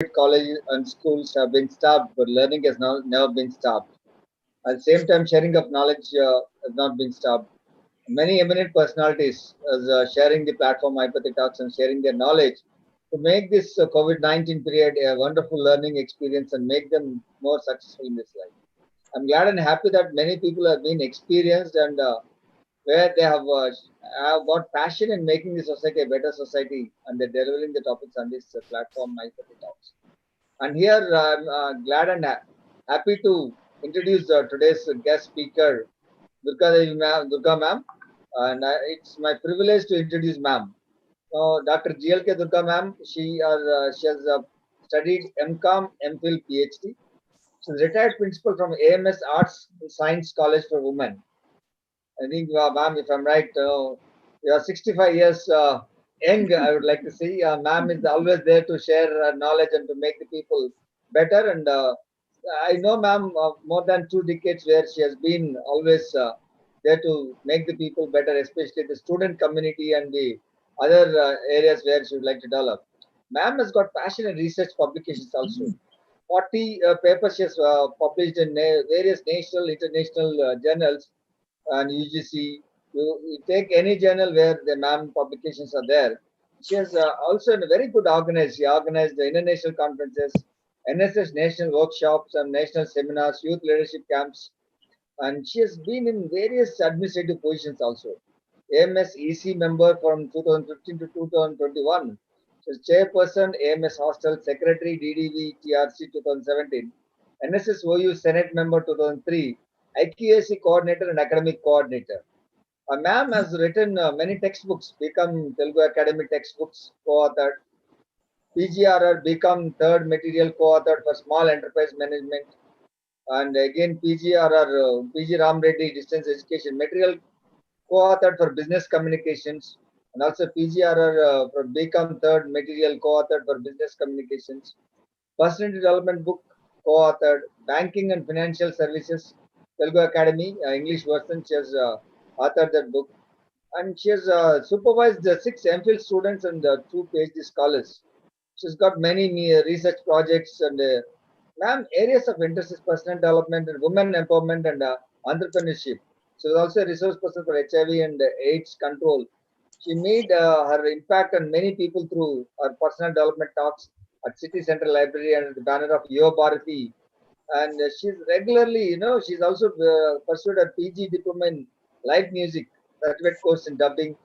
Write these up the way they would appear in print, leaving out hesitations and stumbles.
colleges and schools have been stopped, but learning has now never been stopped. At the same time, sharing of knowledge has not been stopped. Many eminent personalities are sharing the platform Maheepathi Talks and sharing their knowledge to make this COVID-19 period a wonderful learning experience and make them more successful in this life. I'm glad and happy that many people have been experienced and where they have got passion in making the society a better society and they're delivering the topics on this platform, Maheepathi Talks. And here I'm glad and happy to introduce today's guest speaker, Durga ma'am. And it's my privilege to introduce ma'am. Dr. GLK Durga ma'am, she has studied MCOM, MPhil, PhD. She's retired principal from AMS Arts Science College for Women. I think, ma'am, if I'm right, you are 65 years young, I would like to see. Ma'am is always there to share knowledge and to make the people better. And I know ma'am more than 2 decades where she has been always there to make the people better, especially the student community and the other areas where she would like to develop. Ma'am has got passion in research publications also. 40 papers she has published in various national, international journals and UGC. You take any journal where the ma'am publications are there. She has also a very good organized. She organized the international conferences, NSS national workshops and national seminars, youth leadership camps, and she has been in various administrative positions also. AMS EC member from 2015 to 2021. She was chairperson AMS Hostel, secretary DDV TRC 2017, NSS OU Senate member 2003, IQAC coordinator and academic coordinator. Ma'am has written many textbooks, become Telugu Academy textbooks, co-authored. PGRR become third material co-authored for small enterprise management. And again, PGRR, PG Ram Reddy distance education material co-authored for business communications. And also PGRR for become third material co-authored for business communications. Personal development book co-authored. Banking and financial services, Telugu Academy, English version. She has authored that book and she has supervised 6 MPhil students and 2 PhD scholars. She's got many research projects and ma'am, areas of interest is personal development and women empowerment and entrepreneurship. She was also a resource person for HIV and AIDS control. She made her impact on many people through her personal development talks at City Central Library and the banner of Yo Bharati. And she's regularly, she's also pursued a PG diploma in live music, certificate course in dubbing,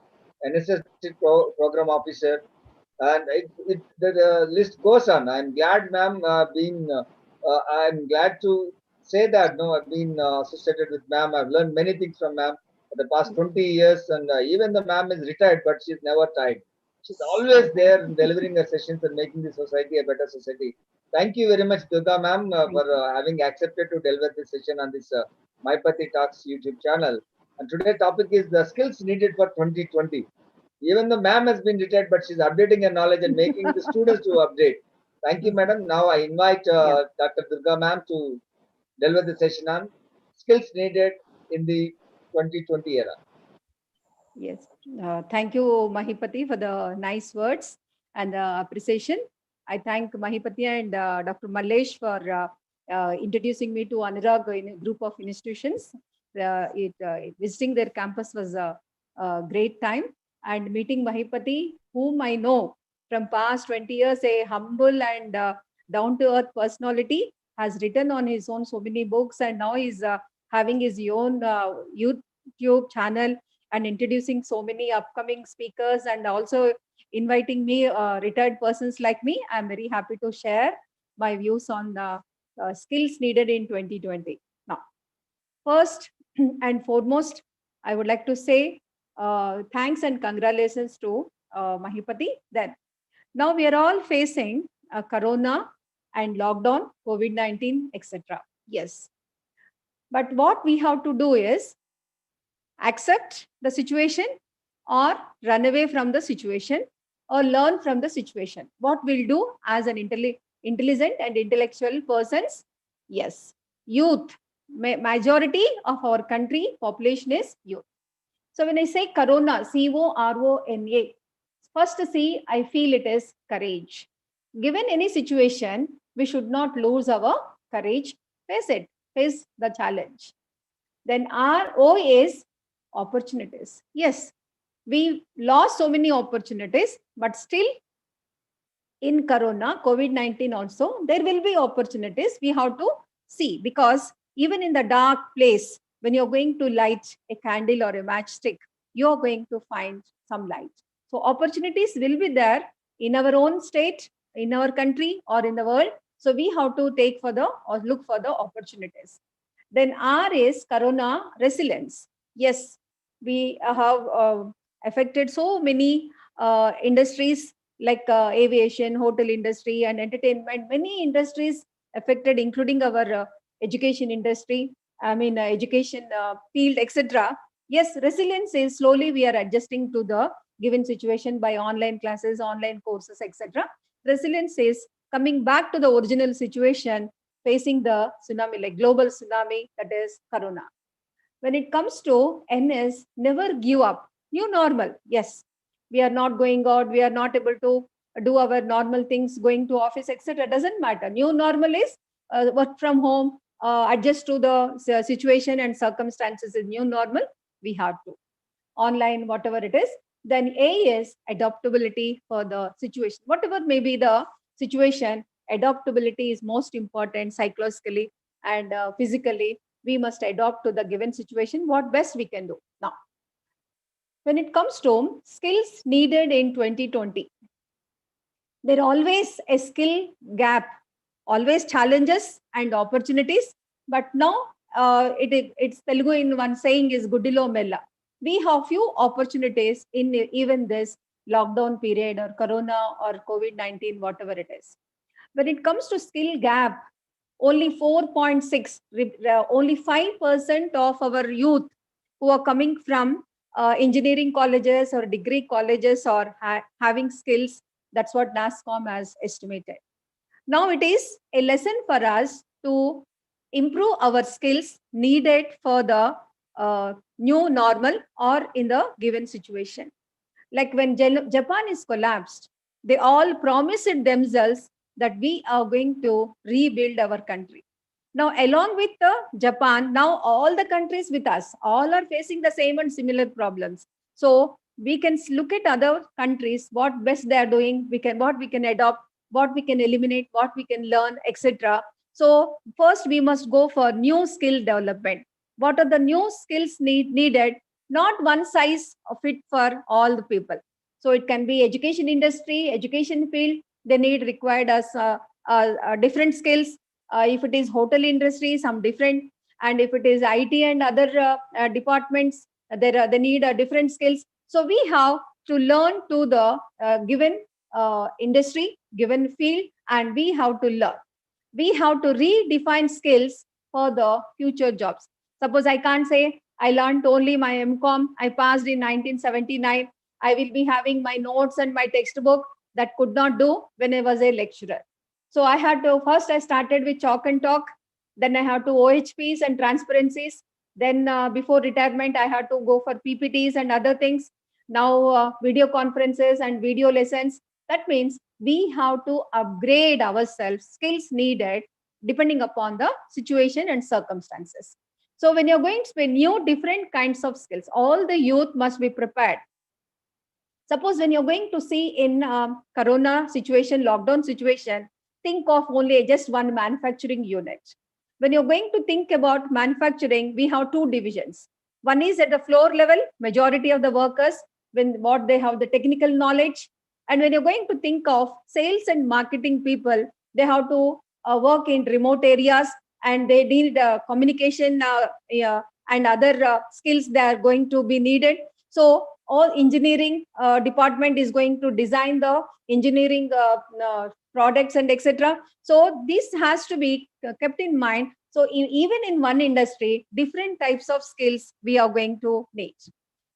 NSS program officer, and the list goes on. I'm glad, ma'am, I'm glad to say that. No, I've been associated with ma'am. I've learned many things from ma'am for the past 20 years, and even the ma'am is retired, but she's never tired. She's always there delivering her sessions and making the society a better society. Thank you very much, Durga ma'am, for having accepted to deliver this session on this Maheepathi Talks YouTube channel. And today's topic is the skills needed for 2020. Even the ma'am has been retired, but she's updating her knowledge and making the students to update. Thank you, madam. Now I invite Yeah. Dr. Durga ma'am to deliver the session on skills needed in the 2020 era. Yes. Thank you, Maheepathi, for the nice words and the appreciation. I thank Maheepathi and Dr. Mallesh for introducing me to Anurag in a group of institutions. Visiting their campus was a great time, and meeting Maheepathi, whom I know from past 20 years, a humble and down-to-earth personality, has written on his own so many books, and now is having his own YouTube channel and introducing so many upcoming speakers and also inviting me, retired persons like me. I'm very happy to share my views on the skills needed in 2020. Now, first and foremost, I would like to say thanks and congratulations to Maheepathi that now we are all facing corona and lockdown, COVID-19, etc. Yes. But what we have to do is accept the situation or run away from the situation or learn from the situation. What we'll do as an intelligent and intellectual persons? Yes, youth. Majority of our country population is youth. So when I say corona, CORONA, first C, I feel it is courage. Given any situation, we should not lose our courage, face it, face the challenge. Then R O is opportunities. Yes, we lost so many opportunities, but still in Corona, COVID-19 also, there will be opportunities we have to see, because even in the dark place, when you're going to light a candle or a matchstick, you're going to find some light. So opportunities will be there in our own state, in our country, or in the world. So we have to take for the or look for the opportunities. Then R is Corona resilience. Yes, we have affected so many industries like aviation, hotel industry, and entertainment. Many industries affected, including our education industry. I mean, education field, etc. Yes, resilience is slowly we are adjusting to the given situation by online classes, online courses, etc. Resilience is coming back to the original situation, facing the tsunami, like global tsunami, that is Corona. When it comes to NS, never give up. New normal, yes. We are not going out, we are not able to do our normal things, going to office, etc. Doesn't matter. New normal is work from home, adjust to the situation and circumstances is new normal. We have to online, whatever it is. Then A is adaptability for the situation. Whatever may be the situation, adaptability is most important psychologically and physically. We must adapt to the given situation, what best we can do. Now, when it comes to skills needed in 2020, there always a skill gap, always challenges and opportunities. But now it's Telugu in one saying is Gudilo Mella. We have few opportunities in even this lockdown period or Corona or COVID-19, whatever it is. When it comes to skill gap, only 4.6, only 5% of our youth who are coming from engineering colleges or degree colleges or having skills. That's what NASCOM has estimated. Now it is a lesson for us to improve our skills needed for the new normal or in the given situation. Like when Japan is collapsed, they all promised themselves that we are going to rebuild our country. Now, along with Japan, now all the countries with us, all are facing the same and similar problems. So we can look at other countries, what best they are doing, what we can adopt, what we can eliminate, what we can learn, etc. So first we must go for new skill development. What are the new skills needed? Not one size fit for all the people. So it can be education industry, education field. They need required as different skills. If it is hotel industry, some different, and if it is IT and other departments, they need different skills. So we have to learn to the given industry, given field, and we have to learn. We have to redefine skills for the future jobs. Suppose I can't say I learned only my MCOM, I passed in 1979, I will be having my notes and my textbook. That could not do when I was a lecturer. So I had to, first I started with chalk and talk, then I had to OHPs and transparencies. Then before retirement, I had to go for PPTs and other things. Now video conferences and video lessons. That means we have to upgrade ourselves, skills needed depending upon the situation and circumstances. So when you're going to new different kinds of skills, all the youth must be prepared. Suppose when you're going to see in Corona situation, lockdown situation, think of only just one manufacturing unit. When you're going to think about manufacturing, we have two divisions. One is at the floor level, majority of the workers, when what they have the technical knowledge. And when you're going to think of sales and marketing people, they have to work in remote areas and they need communication and other skills that are going to be needed. So all engineering department is going to design the engineering products and etc. So this has to be kept in mind. So even in one industry, different types of skills we are going to need.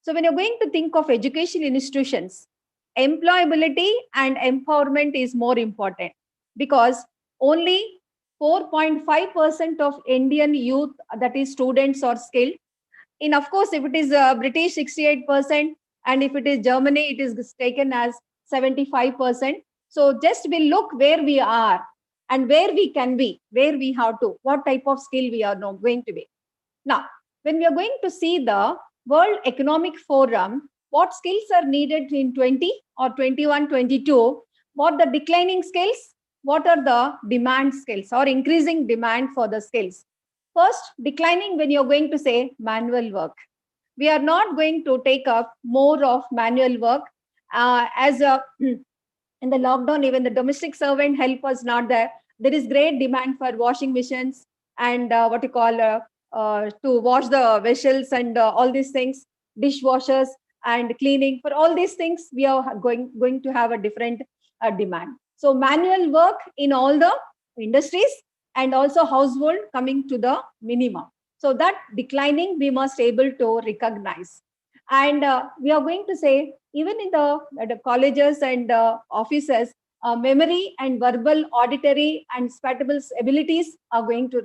So when you're going to think of education institutions, employability and empowerment is more important, because only 4.5% of Indian youth, that is students, are skilled. In, of course, if it is British, 68%, and if it is Germany, it is taken as 75%. So just we look where we are and where we can be, where we have to, what type of skill we are now going to be. Now, when we are going to see the World Economic Forum, what skills are needed in 20 or 21, 22? What the declining skills? What are the demand skills or increasing demand for the skills? First, declining when you're going to say manual work. We are not going to take up more of manual work as a in the lockdown. Even the domestic servant help was not there. There is great demand for washing machines and what you call to wash the vessels and all these things, dishwashers and cleaning. For all these things, we are going to have a different demand. So manual work in all the industries and also household coming to the minimum. So that declining we must able to recognize. And we are going to say, even in the colleges and offices, memory and verbal, auditory, and spatial abilities are going to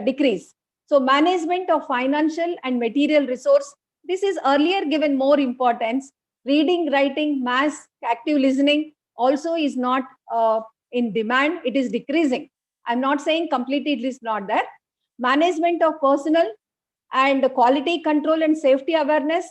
decrease. So, management of financial and material resource, this is earlier given more importance. Reading, writing, math, active listening also is not in demand, it is decreasing. I'm not saying completely it is not there. Management of personal and quality control and safety awareness,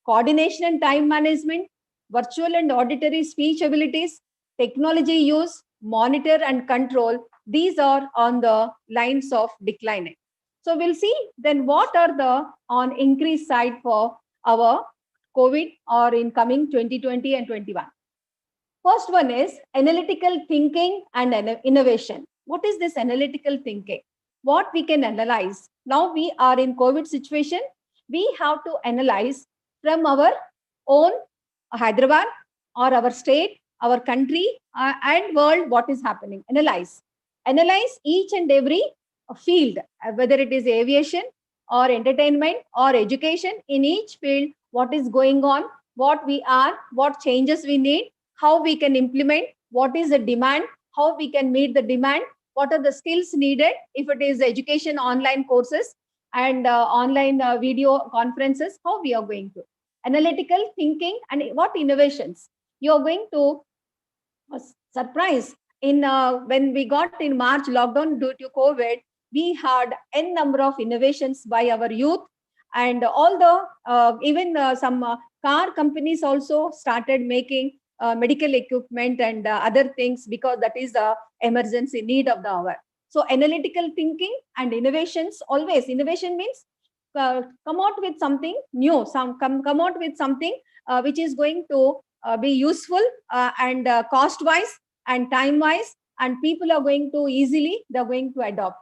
coordination and time management, virtual and auditory speech abilities, technology use, monitor and control. These are on the lines of declining. So we'll see then what are the on increase side for our COVID or in coming 2020 and 21. First one is analytical thinking and innovation. What is this analytical thinking? What we can analyze. Now we are in COVID situation. We have to analyze from our own Hyderabad or our state, our country and world what is happening. Analyze. Analyze each and every field, whether it is aviation or entertainment or education, in each field, what is going on, what we are, what changes we need, how we can implement, what is the demand, how we can meet the demand, what are the skills needed, if it is education online courses and online video conferences, how we are going to. Analytical thinking and what innovations. You are going to surprise in when we got in March lockdown due to COVID, we had n number of innovations by our youth, and all the even some car companies also started making medical equipment and other things, because that is the emergency need of the hour. So analytical thinking and innovations, always innovation means come out with something new, come out with something which is going to be useful and cost wise and time wise, and people are going to easily, they're going to adopt.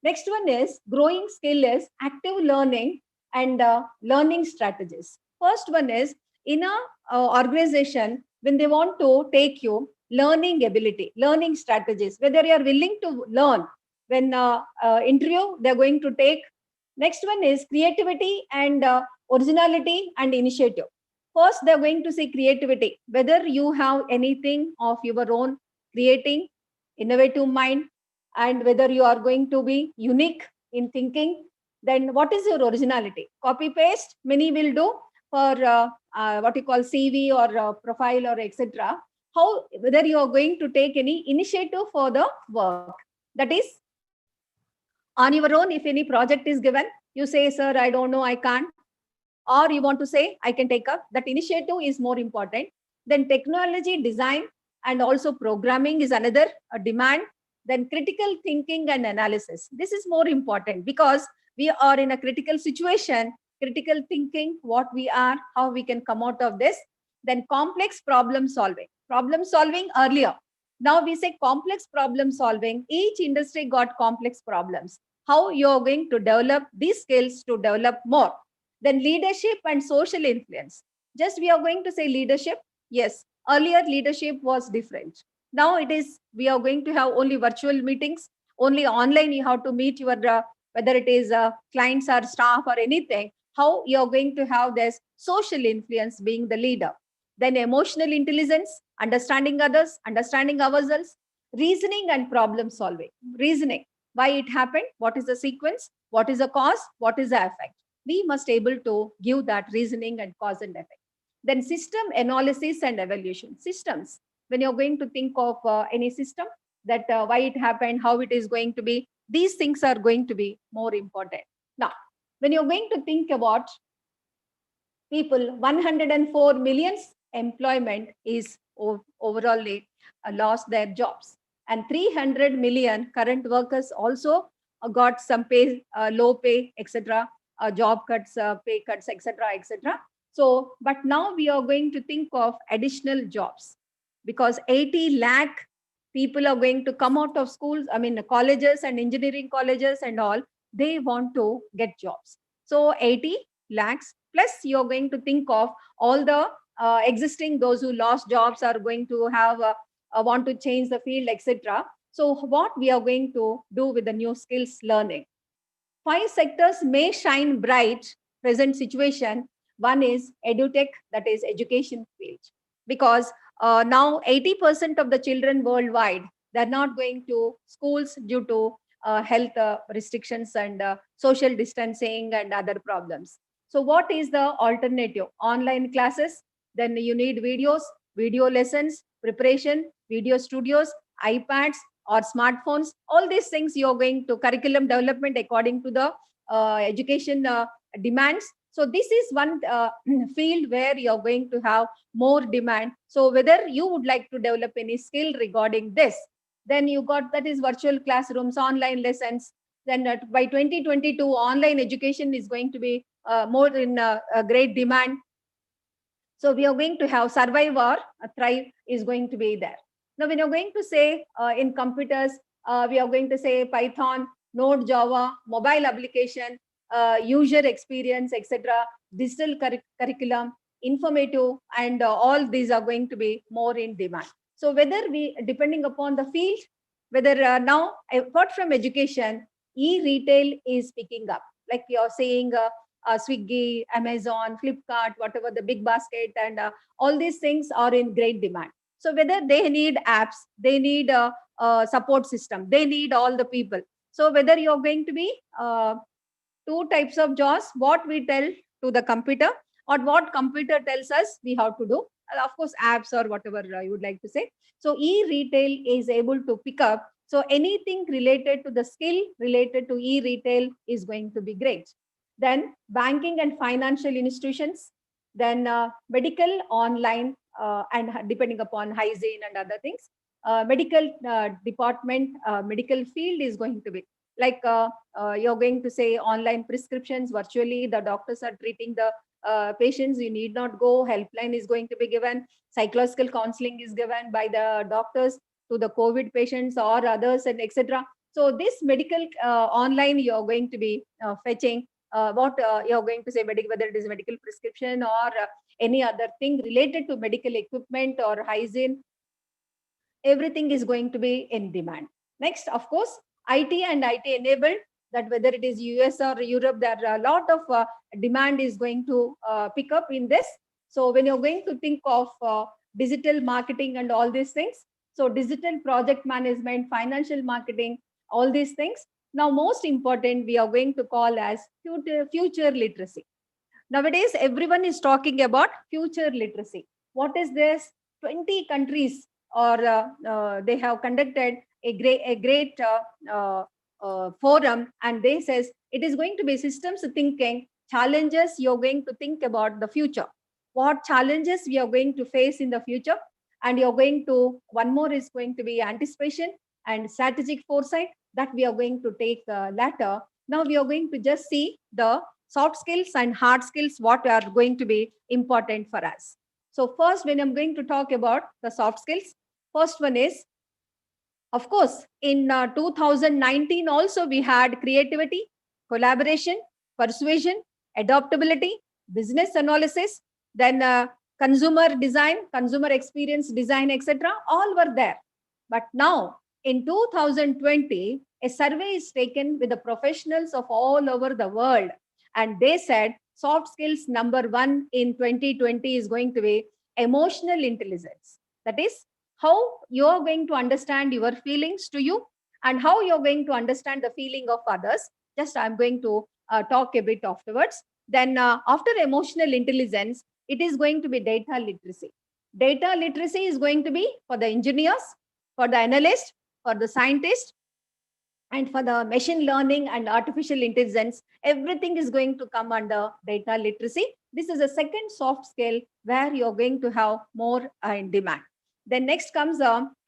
Next one is growing skill is active learning and learning strategies. First one is in a organization, when they want to take you learning ability, learning strategies, whether you are willing to learn. When interview they're going to take. Next one is creativity and originality and initiative. First, they're going to say creativity, whether you have anything of your own creating, innovative mind, and whether you are going to be unique in thinking. Then what is your originality? Copy paste, many will do for what you call CV or profile or etc. How, whether you are going to take any initiative for the work. That is on your own. If any project is given, you say, sir, I don't know, I can't. Or you want to say, I can take up. That initiative is more important. Then technology, design, and also programming is another demand. Then critical thinking and analysis. This is more important because we are in a critical situation. Critical thinking, what we are, how we can come out of this. Then complex problem solving. Problem solving earlier. Now we say complex problem solving. Each industry got complex problems. How you are going to develop these skills to develop more. Then leadership and social influence. Just we are going to say leadership. Yes, earlier leadership was different. Now it is, we are going to have only virtual meetings, only online you have to meet your, whether it is clients or staff or anything, how you are going to have this social influence being the leader. Then emotional intelligence, understanding others, understanding ourselves, reasoning and problem solving. Reasoning, why it happened, what is the sequence, what is the cause, what is the effect. We must able to give that reasoning and cause and effect. Then system analysis and evaluation. Systems. when you're going to think of any system, that why it happened, how it is going to be, these things are going to be more important. Now, when you're going to think about people, 104 millions employment is overall lost their jobs, and 300 million current workers also got some pay, low pay, etc., job cuts, pay cuts, etc., etc. So, but now we are going to think of additional jobs, because 80 lakh people are going to come out of schools, I mean colleges and engineering colleges and all, they want to get jobs. So 80 lakhs, plus you're going to think of all the existing, those who lost jobs are going to have want to change the field, etc. So what we are going to do with the new skills learning? 5 sectors may shine bright present situation. One is edutech, that is education field, because now 80% of the children worldwide, they're not going to schools due to health restrictions and social distancing and other problems. So what is the alternative? Online classes, then you need videos, video lessons, preparation, video studios, iPads, or smartphones, all these things you're going to curriculum development according to the education demands. So this is one field where you're going to have more demand. So whether you would like to develop any skill regarding this, then you got, that is virtual classrooms, online lessons. Then by 2022, online education is going to be more in a great demand. So we are going to have survive or thrive is going to be there. Now, when you're going to say in computers, we are going to say Python, Node, Java, mobile application, user experience, etc., digital curriculum, informative, and all these are going to be more in demand. So whether we, depending upon the field, whether now, apart from education, e-retail is picking up. Like we are saying, Swiggy, Amazon, Flipkart, whatever the big basket, and all these things are in great demand. So whether they need apps, they need a support system, they need all the people. So whether you're going to be 2 types of jobs, what we tell to the computer or what computer tells us we have to do. Of course, apps or whatever you would like to say. So e-retail is able to pick up. So anything related to the skill related to e-retail is going to be great. Then banking and financial institutions, then medical online, and depending upon hygiene and other things, medical department, medical field is going to be like you're going to say online prescriptions virtually, the doctors are treating the patients, you need not go, helpline is going to be given, psychological counseling is given by the doctors to the COVID patients or others, and etc. So this medical online you're going to be fetching what you're going to say, medical, whether it is medical prescription or any other thing related to medical equipment or hygiene, everything is going to be in demand. Next, of course, IT and IT enabled, that whether it is US or Europe, there are a lot of demand is going to pick up in this. So when you're going to think of digital marketing and all these things, so digital project management, financial marketing, all these things. Now, most important, we are going to call as future literacy. Nowadays, everyone is talking about future literacy. What is this? 20 countries or they have conducted a great forum, and they says it is going to be systems thinking challenges. You're going to think about the future. What challenges we are going to face in the future, and you're going to, one more is going to be anticipation and strategic foresight that we are going to take later. Now we are going to just see the soft skills and hard skills, what are going to be important for us. So first, when I'm going to talk about the soft skills, first one is, of course, in 2019 also we had creativity, collaboration, persuasion, adaptability, business analysis, then consumer design, consumer experience design, etc. All were there. But now in 2020, a survey is taken with the professionals of all over the world, and they said soft skills number one in 2020 is going to be emotional intelligence. That is how you are going to understand your feelings to you and how you're going to understand the feeling of others. Just I'm going to talk a bit afterwards. Then after emotional intelligence, it is going to be data literacy. Data literacy is going to be for the engineers, for the analyst, for the scientist, and for the machine learning and artificial intelligence. Everything is going to come under data literacy. This is a second soft skill where you're going to have more in demand. Then next comes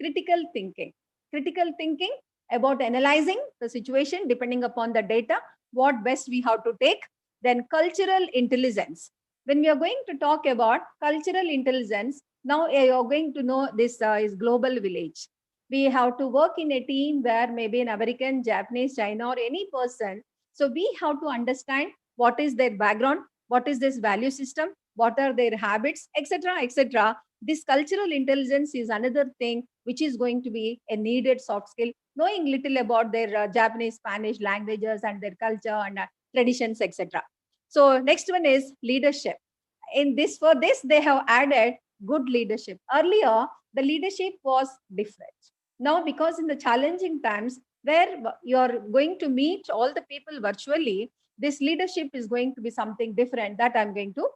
critical thinking. Critical thinking about analyzing the situation depending upon the data, what best we have to take. Then cultural intelligence. When we are going to talk about cultural intelligence, now you're going to know this is global village. We have to work in a team where maybe an American, Japanese, China, or any person. So we have to understand what is their background, what is this value system, what are their habits, etc., etc. This cultural intelligence is another thing which is going to be a needed soft skill. Knowing little about their Japanese, Spanish languages and their culture and traditions, etc. So next one is leadership. In this, for this they have added good leadership. Earlier the leadership was different. Now, because in the challenging times where you're going to meet all the people virtually, this leadership is going to be something different that I'm going to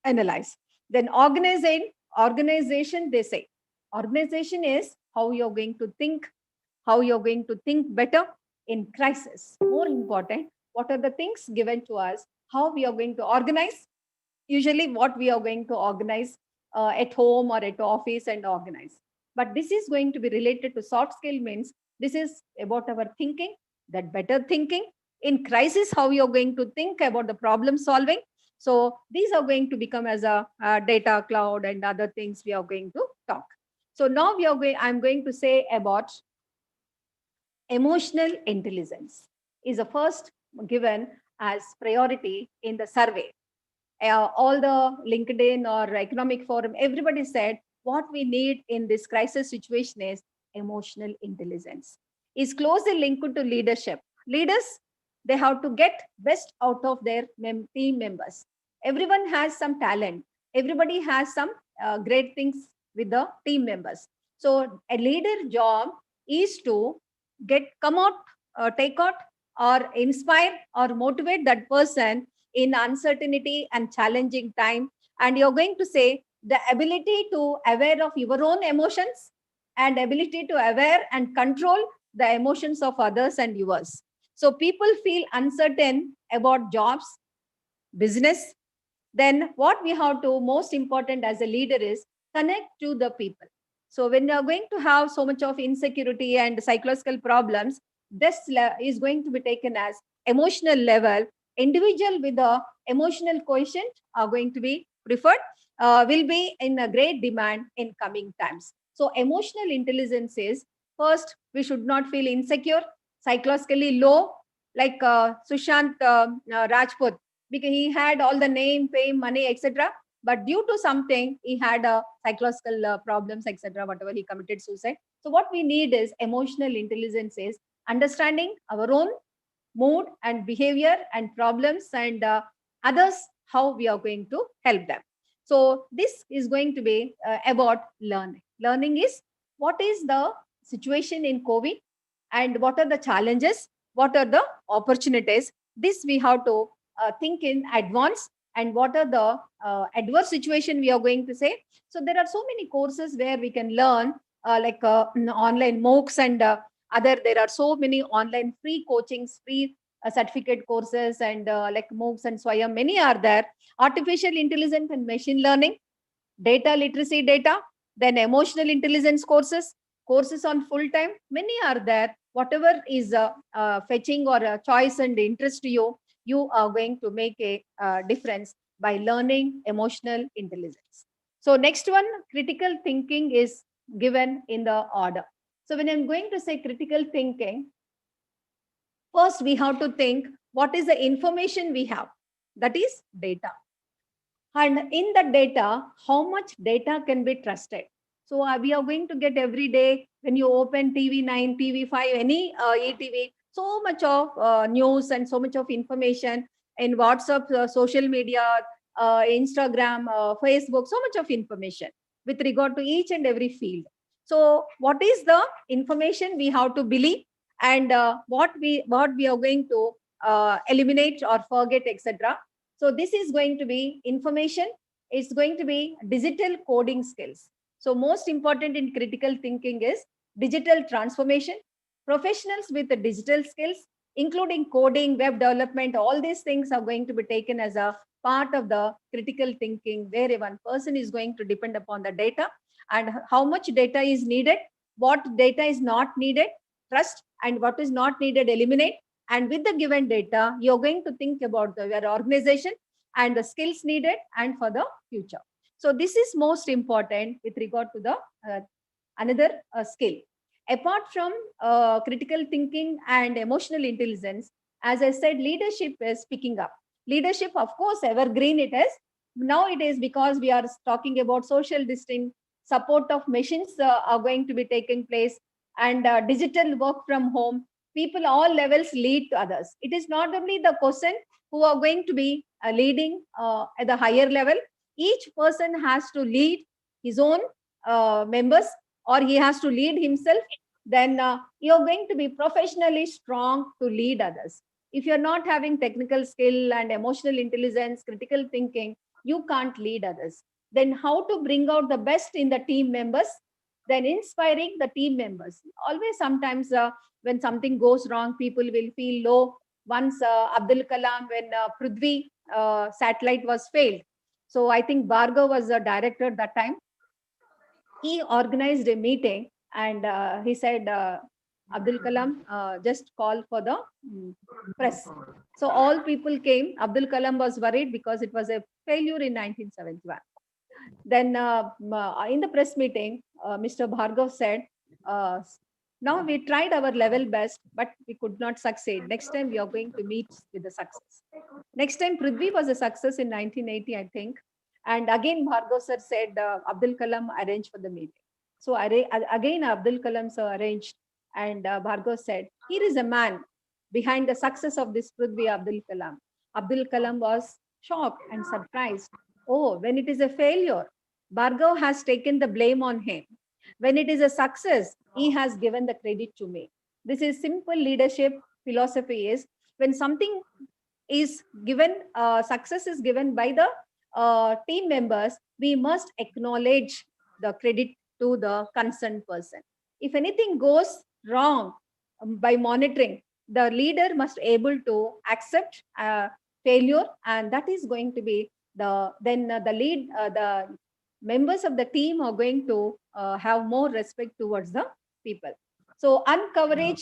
analyze. Then organization, they say. Organization is how you're going to think, how you're going to think better in crisis. More important, what are the things given to us, how we are going to organize, usually what we are going to organize at home or at office and organize. But this is going to be related to soft skill, means this is about our thinking, that better thinking in crisis, how you're going to think about the problem solving. So these are going to become as a data cloud and other things we are going to talk. So now I'm going to say about emotional intelligence is the first given as priority in the survey. All the LinkedIn or economic forum, everybody said what we need in this crisis situation is emotional intelligence. Is closely linked to leadership. Leaders, they have to get best out of their team members. Everyone has some talent. Everybody has some great things with the team members. So a leader job is to come out, take out, or inspire or motivate that person in uncertainty and challenging time. And you're going to say the ability to aware of your own emotions and ability to aware and control the emotions of others and yours. So people feel uncertain about jobs, business. Then what we have to most important as a leader is connect to the people. So when you are going to have so much of insecurity and psychological problems, this is going to be taken as emotional level. Individual with the emotional quotient are going to be preferred, will be in a great demand in coming times. So emotional intelligence is first, we should not feel insecure, psychologically low, like Sushant Rajput, because he had all the name, fame, money, etc. But due to something, he had psychological problems, etc. Whatever, he committed suicide. So what we need is emotional intelligence, is understanding our own mood and behavior and problems and others, how we are going to help them. So this is going to be about learning. Learning is what is the situation in COVID and what are the challenges, what are the opportunities. This we have to think in advance, and what are the adverse situation we are going to say. So there are so many courses where we can learn, like online MOOCs and other. There are so many online free coachings, free certificate courses, and like MOOCs and Swayam, many are there. Artificial intelligence and machine learning, data literacy, data, then emotional intelligence courses, courses on full time, many are there. Whatever is fetching or a choice and interest to you, you are going to make a difference by learning emotional intelligence. So next one, critical thinking is given in the order. So when I'm going to say critical thinking, first we have to think what is the information we have, that is data. And in the data, how much data can be trusted. So we are going to get every day, when you open TV9, TV5, any ETV, so much of news and so much of information in WhatsApp, social media, Instagram, Facebook, so much of information with regard to each and every field. So what is the information we have to believe, and what we are going to eliminate or forget, etc. So this is going to be information it's going to be digital coding skills. So most important in critical thinking is digital transformation. Professionals with the digital skills, including coding, web development, all these things are going to be taken as a part of the critical thinking, where one person is going to depend upon the data and how much data is needed, what data is not needed, trust, and what is not needed, eliminate. And with the given data, you're going to think about your organization and the skills needed and for the future. So this is most important with regard to the another skill. Apart from critical thinking and emotional intelligence, as I said, leadership is picking up. Leadership, of course, evergreen it is. Now it is because we are talking about social distancing, support of machines are going to be taking place, and digital work from home. People all levels lead to others. It is not only the person who are going to be leading at the higher level. Each person has to lead his own members, or he has to lead himself. Then you're going to be professionally strong to lead others. If you're not having technical skill and emotional intelligence, critical thinking, you can't lead others. Then how to bring out the best in the team members? Then inspiring the team members. Always sometimes when something goes wrong, people will feel low. Once Abdul Kalam, when Prithvi satellite was failed, so I think Bhargav was a director at that time. He organized a meeting, and he said, Abdul Kalam, just call for the press. So all people came. Abdul Kalam was worried because it was a failure in 1971. Then in the press meeting, Mr. Bhargav said, uh, now we tried our level best, but we could not succeed. Next time we are going to meet with the success. Next time Prithvi was a success in 1980, I think. And again, Bhargav sir said, Abdul Kalam arranged for the meeting. So again, Abdul Kalam sir arranged, and Bhargav said, here is a man behind the success of this Prithvi, Abdul Kalam. Abdul Kalam was shocked and surprised. Oh, when it is a failure, Bhargav has taken the blame on him. When it is a success, he has given the credit to me. This is simple leadership philosophy is when something is given, success is given by the team members, we must acknowledge the credit to the concerned person. If anything goes wrong by monitoring, the leader must able to accept failure, and that is going to be the members of the team are going to have more respect towards the people. So uncoverage,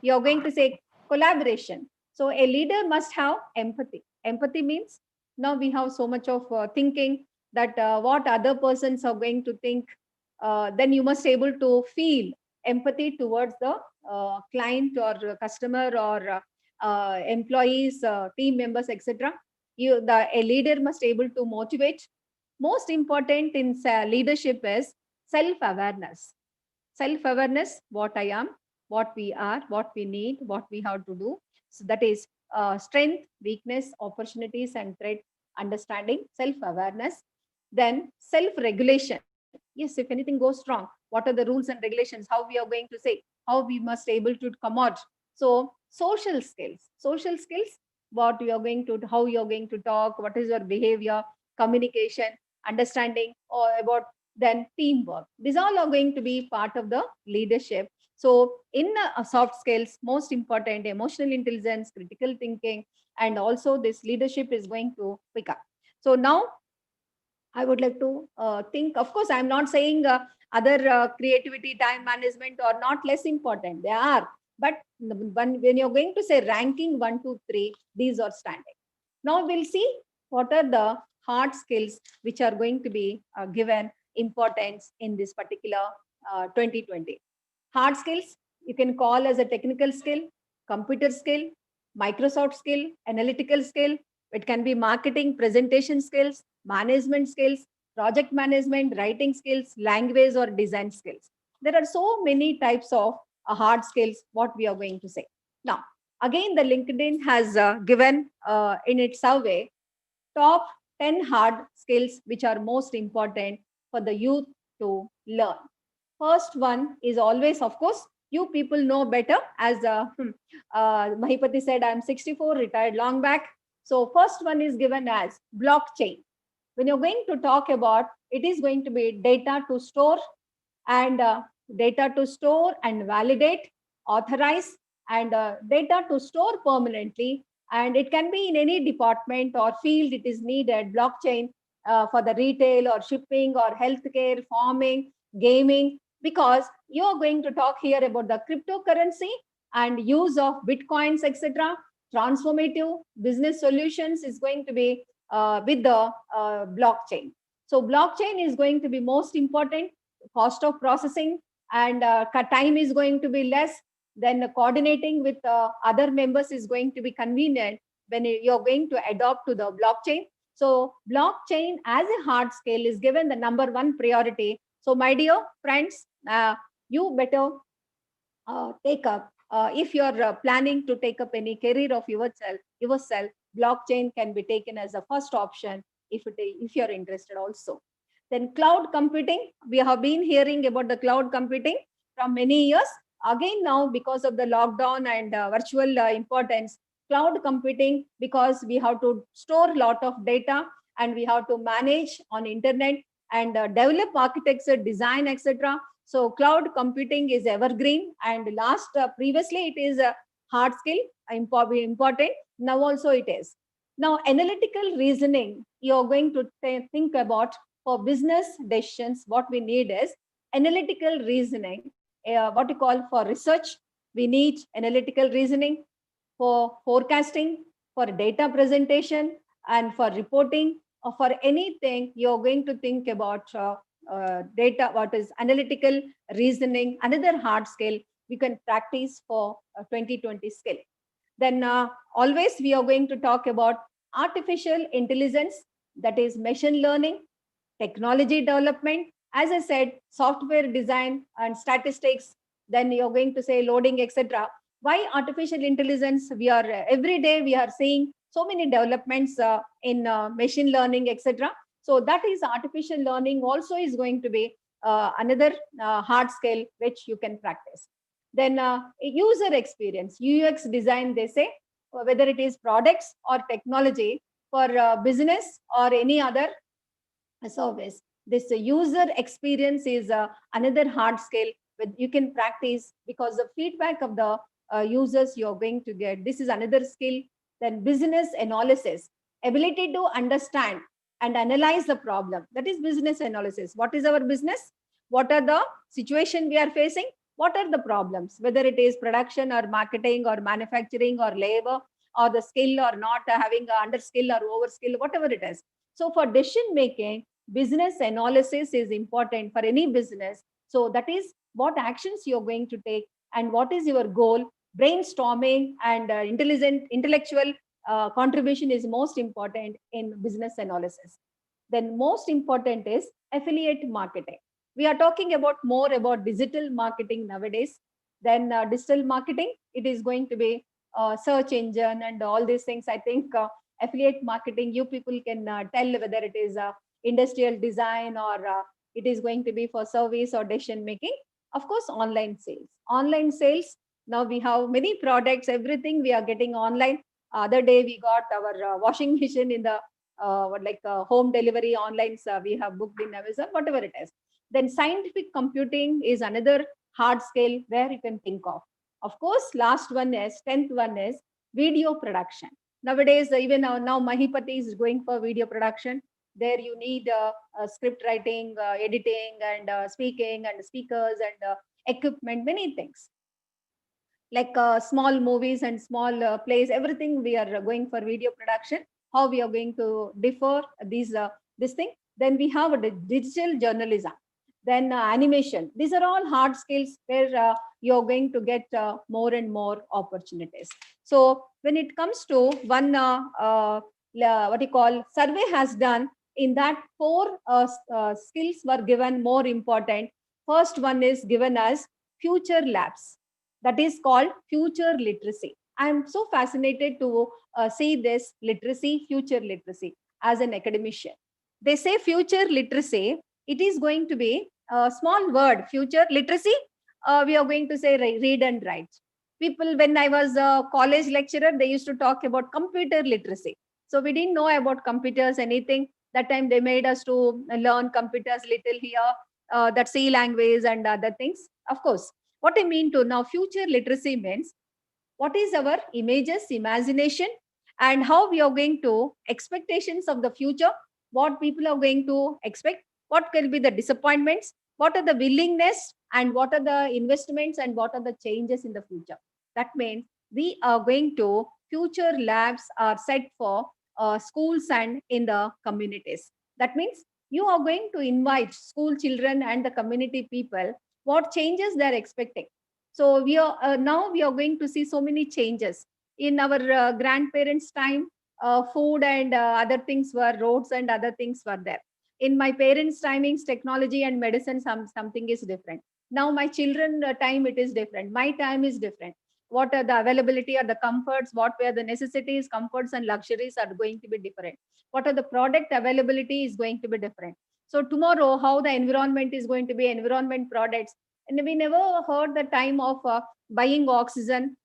you're going to say collaboration. So a leader must have empathy. Empathy means now we have so much of thinking that what other persons are going to think. Then you must able to feel empathy towards the client or customer or employees, team members, etc. A leader must able to motivate. Most important in leadership is self-awareness. Self-awareness, what I am, what we are, what we need, what we have to do. So that is strength, weakness, opportunities, and threat understanding, self-awareness. Then self-regulation. Yes, if anything goes wrong, what are the rules and regulations? How we are going to say? How we must able to come out? So social skills. Social skills. What you are going to, how you are going to talk? What is your behavior? Communication, understanding, or about then teamwork. These all are going to be part of the leadership. So in soft skills, most important, emotional intelligence, critical thinking, and also this leadership is going to pick up. So now I would like to think, of course, I'm not saying other creativity, time management are not less important. They are. But when you're going to say ranking 1, 2, 3, these are standing. Now we'll see what are the hard skills which are going to be given importance in this particular 2020. Hard skills, you can call as a technical skill, computer skill, Microsoft skill, analytical skill. It can be marketing, presentation skills, management skills, project management, writing skills, language or design skills. There are so many types of hard skills, what we are going to say. Now, again, the LinkedIn has given in its survey top 10 hard skills which are most important for the youth to learn. First one is always, of course, you people know better. As Maheepathi said, I'm 64, retired long back. So first one is given as blockchain. When you're going to talk about, it is going to be data to store and data to store and validate, authorize, and data to store permanently. And it can be in any department or field it is needed. Blockchain for the retail or shipping or healthcare, farming, gaming, because you are going to talk here about the cryptocurrency and use of bitcoins, etc. Transformative business solutions is going to be with the blockchain. So blockchain is going to be most important. Cost of processing and time is going to be less. Then coordinating with other members is going to be convenient when you're going to adopt to the blockchain. So blockchain as a hard scale is given the number one priority. So my dear friends, you better take up, if you're planning to take up any career of yourself, blockchain can be taken as a first option if you're interested also. Then cloud computing, we have been hearing about the cloud computing from many years. Again now, because of the lockdown and virtual importance, cloud computing, because we have to store a lot of data and we have to manage on internet and develop architecture, design, etc. So cloud computing is evergreen, and previously it is a hard skill, important. Now also it is. Now analytical reasoning, you're going to think about for business decisions. What we need is analytical reasoning. What you call for research, we need analytical reasoning. For forecasting, for data presentation, and for reporting, or for anything, you're going to think about data, what is analytical reasoning, another hard skill we can practice for 2020 skill. Then always we are going to talk about artificial intelligence, that is machine learning, technology development, as I said, software design and statistics. Then you're going to say loading, etc. Why artificial intelligence? We are every day we are seeing so many developments in machine learning, etc. So that is artificial learning also is going to be another hard skill which you can practice. Then user experience, UX design, they say, whether it is products or technology for business or any other service. This user experience is another hard skill that you can practice because the feedback of the users you're going to get. This is another skill. Then business analysis, ability to understand and analyze the problem. That is business analysis. What is our business? What are the situation we are facing? What are the problems? Whether it is production or marketing or manufacturing or labor or the skill or not having a under skill or over skill, whatever it is. So for decision making, business analysis is important for any business. So that is what actions you're going to take and what is your goal. Brainstorming and intellectual contribution is most important in business analysis. Then most important is affiliate marketing. We are talking about more about digital marketing nowadays. Then digital marketing, it is going to be search engine and all these things. I think affiliate marketing, you people can tell whether it is industrial design or it is going to be for service or decision making. Of course, online sales. Online sales, now we have many products, everything we are getting online. Other day we got our washing machine in the home delivery online. We have booked in Amazon, whatever it is. Then scientific computing is another hard skill where you can think of. Of course, last one is 10th one is video production. Nowadays, even now Maheepathi is going for video production. There you need script writing, editing, and speaking, and speakers, and equipment, many things. Like small movies and small plays, everything we are going for video production. How we are going to differ this thing. Then we have a digital journalism. Then animation. These are all hard skills where you're going to get more and more opportunities. So when it comes to one, what you call survey has done, in that 4 skills were given more important. First one is given as future labs. That is called future literacy. I am so fascinated to see this literacy, future literacy as an academician. They say future literacy, it is going to be a small word, future literacy. We are going to say read and write. People, when I was a college lecturer, they used to talk about computer literacy. So we didn't know about computers, anything. That time they made us to learn computers little here, that C language and other things. Of course, what I mean to now, future literacy means what is our images, imagination, and how we are going to expectations of the future, what people are going to expect, what will be the disappointments, what are the willingness, and what are the investments, and what are the changes in the future. That means we are going to future labs are set for schools and in the communities. That means you are going to invite school children and the community people what changes they are expecting. So we are now we are going to see so many changes in our grandparents' time. Food and other things were roads and other things were there. In my parents' timings, technology and medicine, something is different. Now my children time it is different. My time is different. What are the availability or the comforts? What were the necessities, comforts and luxuries are going to be different. What are the product availability is going to be different. So tomorrow, how the environment is going to be environment products, and we never heard the time of buying oxygen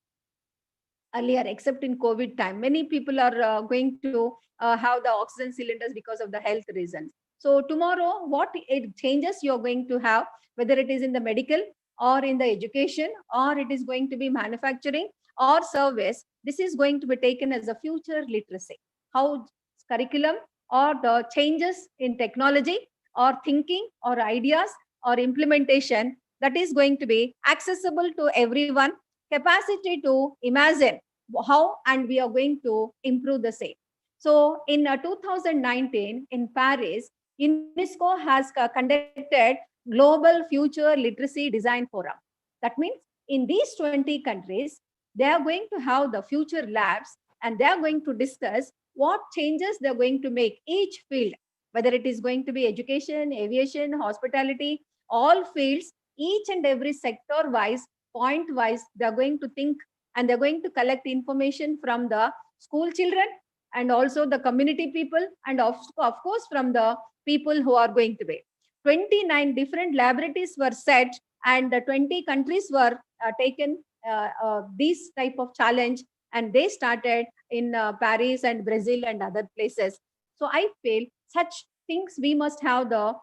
earlier, except in COVID time. Many people are going to have the oxygen cylinders because of the health reasons. So tomorrow, what it changes you're going to have, whether it is in the medical or in the education, or it is going to be manufacturing or service, this is going to be taken as a future literacy. How curriculum or the changes in technology or thinking or ideas or implementation that is going to be accessible to everyone, capacity to imagine how and we are going to improve the same. So in 2019 in Paris, UNESCO has conducted Global Future Literacy Design Forum. That means in these 20 countries, they are going to have the future labs and they are going to discuss what changes they're going to make each field, whether it is going to be education, aviation, hospitality, all fields, each and every sector wise, point wise, they're going to think and they're going to collect information from the school children and also the community people and of course from the people who are going to be. 29 different laboratories were set and the 20 countries were taken these type of challenge, and they started in Paris and Brazil and other places. So I feel such things we must have the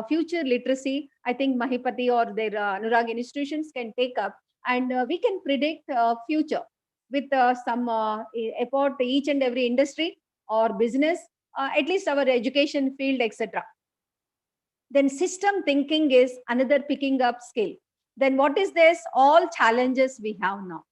future literacy. I think Maheepathi or their Anurag institutions can take up, and we can predict future with some effort each and every industry or business, at least our education field, etc. Then system thinking is another picking up skill. Then what is this? All challenges we have now.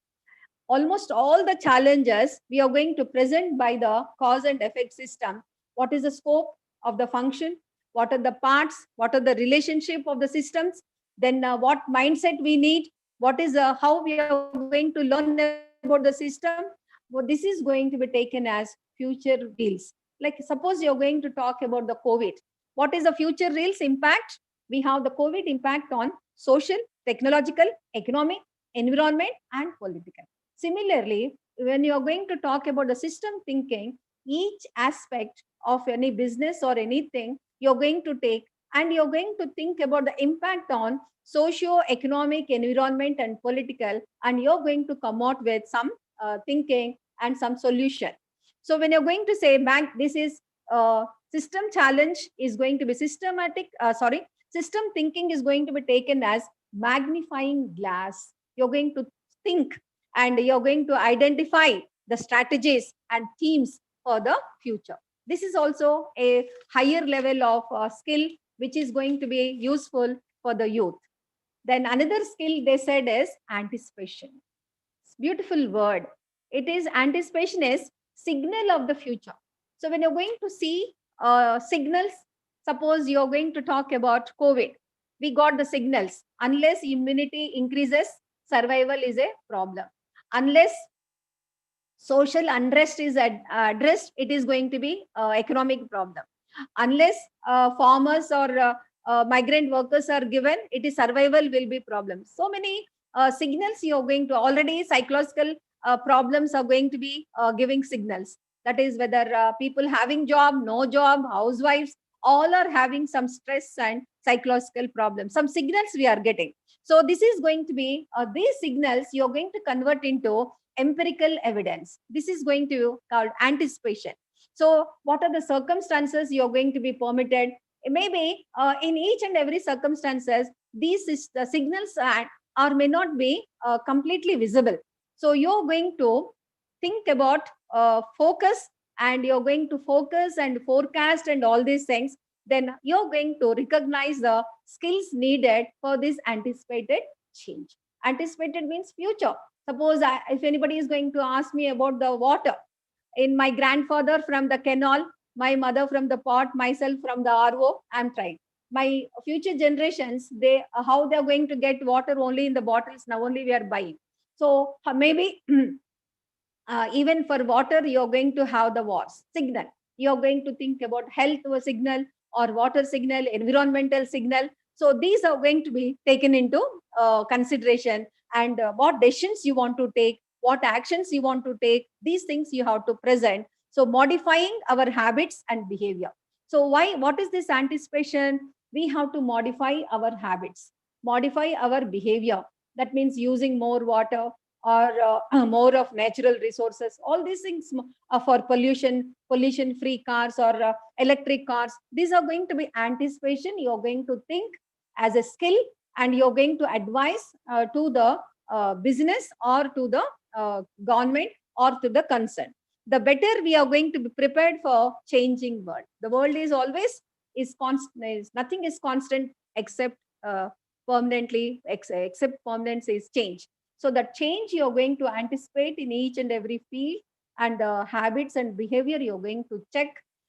Almost all the challenges we are going to present by the cause and effect system. What is the scope of the function? What are the parts? What are the relationship of the systems? Then what mindset we need? What is how we are going to learn about the system? Well, this is going to be taken as future reels. Like suppose you're going to talk about the COVID. What is the future reels impact? We have the COVID impact on social, technological, economic, environment, and political. Similarly, when you are going to talk about the system thinking, each aspect of any business or anything you're going to take and you're going to think about the impact on socio-economic, environment, and political, and you're going to come out with some thinking and some solution. So when you're going to say, bank, this is system challenge is going to be system thinking is going to be taken as magnifying glass. You're going to think and you're going to identify the strategies and themes for the future. This is also a higher level of skill which is going to be useful for the youth. Then another skill they said is anticipation. Beautiful word. It is anticipation is signal of the future. So when you're going to see signals, suppose you're going to talk about COVID, we got the signals. Unless immunity increases, survival is a problem. Unless social unrest is addressed, it is going to be economic problem. Unless farmers or migrant workers are given, it is survival will be problem. So many signals you are going to already psychological problems are going to be giving signals. That is whether people having job, no job, housewives, all are having some stress and psychological problems. Some signals we are getting. So this is going to be these signals you are going to convert into empirical evidence. This is going to be called anticipation. So what are the circumstances you're going to be permitted? Maybe in each and every circumstances, these the signals are may not be completely visible. So you're going to think about focus, and you're going to focus and forecast and all these things. Then you're going to recognize the skills needed for this anticipated change. Anticipated means future. Suppose if anybody is going to ask me about the water, in my grandfather from the canal, my mother from the pot, myself from the RO, I'm trying. My future generations, they how they're going to get water only in the bottles. Now only we are buying. So maybe even for water, you're going to have the wars signal. You're going to think about health signal or water signal, environmental signal. So these are going to be taken into consideration, and what decisions you want to take, what actions you want to take, these things you have to present. So modifying our habits and behavior. So why, what is this anticipation? We have to modify our habits, modify our behavior. That means using more water, or more of natural resources, all these things for pollution free cars, or electric cars. These are going to be anticipation. You're going to think as a skill, and you're going to advise to the business, or to the government, or to the concern. The better we are going to be prepared for changing world. The world is always is constant, nothing is constant except permanently, except permanence is change. So that change you're going to anticipate in each and every field, and the habits and behavior you're going to check,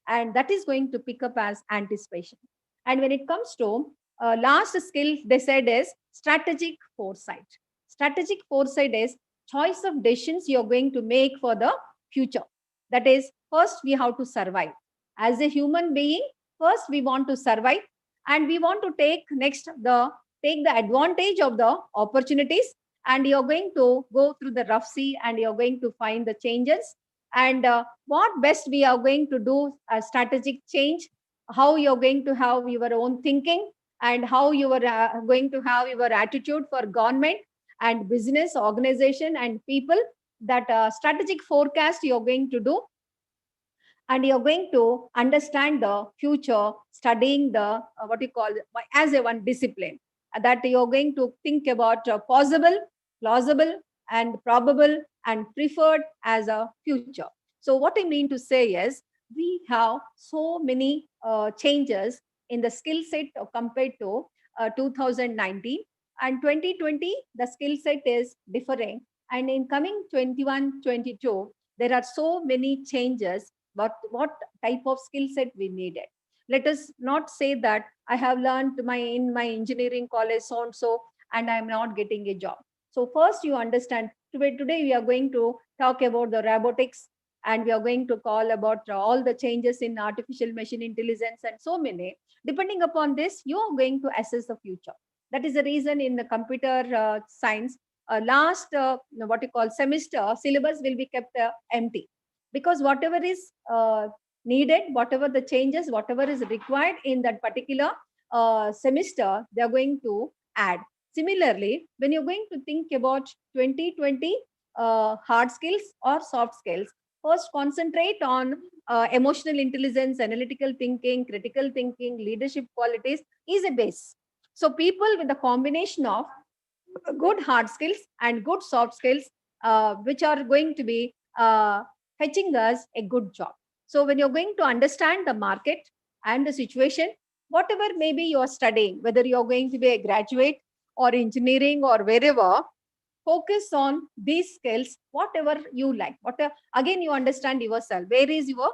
and that is going to pick up as anticipation. And when it comes to last skill, they said is strategic foresight. Strategic foresight is choice of decisions you're going to make for the future. That is, first we have to survive. As a human being, first we want to survive, and we want to take the advantage of the opportunities, and you're going to go through the rough sea, and you're going to find the changes. And what best we are going to do a strategic change, how you're going to have your own thinking, and how you are going to have your attitude for government and business organization and people. That strategic forecast you're going to do, and you're going to understand the future, studying the what you call as a one discipline. That you're going to think about possible, plausible, and probable, and preferred as a future. So what I mean to say is, we have so many changes in the skill set compared to 2019 and 2020. The skill set is differing, and in coming 21, 22, there are so many changes. What type of skill set we needed? Let us not say that I have learned my in my engineering college so and so, and I am not getting a job. So first you understand, today we are going to talk about the robotics, and we are going to call about all the changes in artificial machine intelligence and so many. Depending upon this, you are going to assess the future. That is the reason in the computer science, last what you call semester syllabus will be kept empty, because whatever is needed, whatever the changes, whatever is required in that particular semester, they are going to add. Similarly, when you're going to think about 2020 hard skills or soft skills, first concentrate on emotional intelligence, analytical thinking, critical thinking, leadership qualities is a base. So people with the combination of good hard skills and good soft skills, which are going to be fetching us a good job. So when you're going to understand the market and the situation, whatever maybe you're studying, whether you're going to be a graduate or engineering or wherever, focus on these skills, whatever you like. Whatever, again, you understand yourself. Where is your